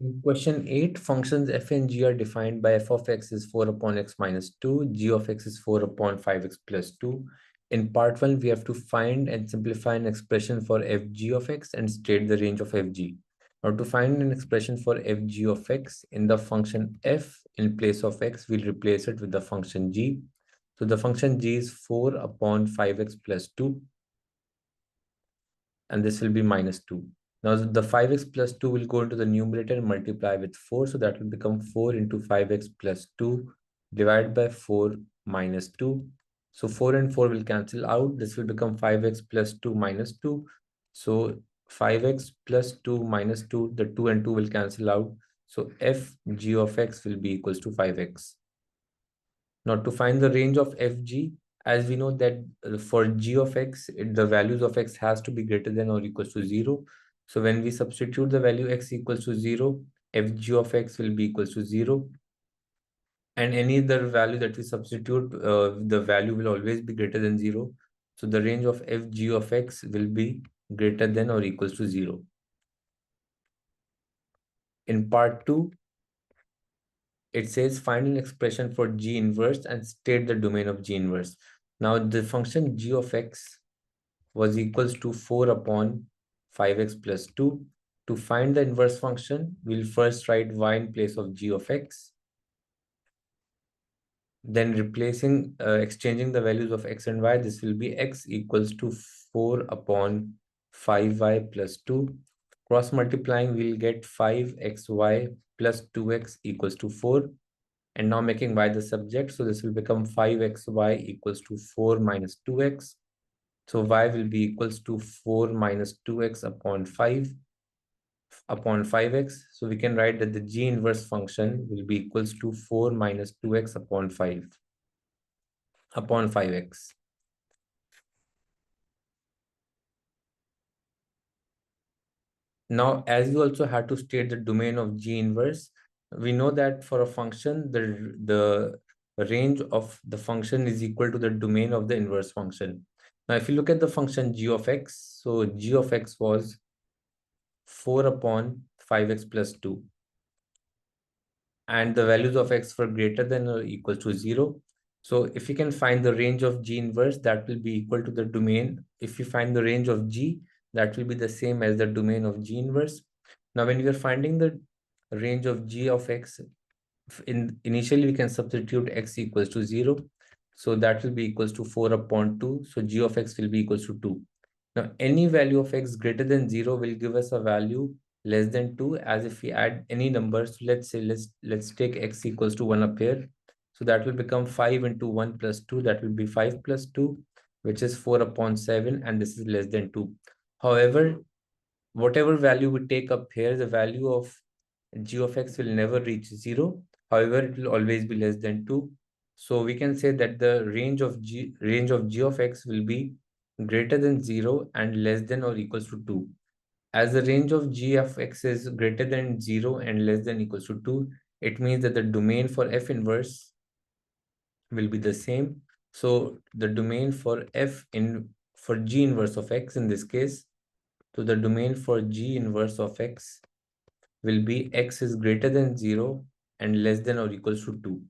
In question 8, functions f and g are defined by f of x is 4 upon x minus 2, g of x is 4 upon 5x plus 2. In part 1, we have to find and simplify an expression for fg of x and state the range of fg. Now, to find an expression for fg of x in the function f in place of x, we'll replace it with the function g. So the function g is 4 upon 5x plus 2, and this will be minus 2. Now the 5x plus 2 will go into the numerator and multiply with 4. So that will become 4 into 5x plus 2 divided by 4 minus 2. So 4 and 4 will cancel out. This will become 5x plus 2 minus 2. So 5x plus 2 minus 2, the 2 and 2 will cancel out. So f g of x will be equals to 5x. Now to find the range of fg, as we know that for g of x, the values of x has to be greater than or equals to 0. So when we substitute the value x equals to 0, fg of x will be equals to 0. And any other value that we substitute, the value will always be greater than 0. So the range of fg of x will be greater than or equals to 0. In part 2, it says find an expression for g inverse and state the domain of g inverse. Now the function g of x was equals to 4 upon 5x plus 2. To find the inverse function, we'll first write y in place of g of x. Then exchanging the values of x and y, this will be x equals to 4 upon 5y plus 2. Cross multiplying, we'll get 5xy plus 2x equals to 4. And now making y the subject, so this will become 5xy equals to 4 minus 2x. So y will be equals to 4 minus 2x upon 5x. So we can write that the g inverse function will be equals to 4 minus 2x upon 5x. Now, as we also had to state the domain of g inverse, we know that for a function, the range of the function is equal to the domain of the inverse function. Now, if you look at the function g of x, so g of x was 4 upon 5x plus 2. And the values of x were greater than or equal to 0. So if you can find the range of g inverse, that will be equal to the domain. If you find the range of g, that will be the same as the domain of g inverse. Now, when we are finding the range of g of x, initially we can substitute x equals to 0. So that will be equals to 4 upon 2. So g of x will be equals to 2. Now, any value of x greater than 0 will give us a value less than 2, as if we add any numbers. So let's say, let's take x equals to 1 up here. So that will become 5 into 1 plus 2. That will be 5 plus 2, which is 4 upon 7. And this is less than 2. However, whatever value we take up here, the value of g of x will never reach 0. However, it will always be less than 2. So we can say that the range of g of x will be greater than 0 and less than or equals to 2. As the range of g of x is greater than 0 and less than equals to 2, it means that the domain for f inverse will be the same. So the domain for for g inverse of x in this case, so the domain for g inverse of x will be x is greater than 0 and less than or equals to 2.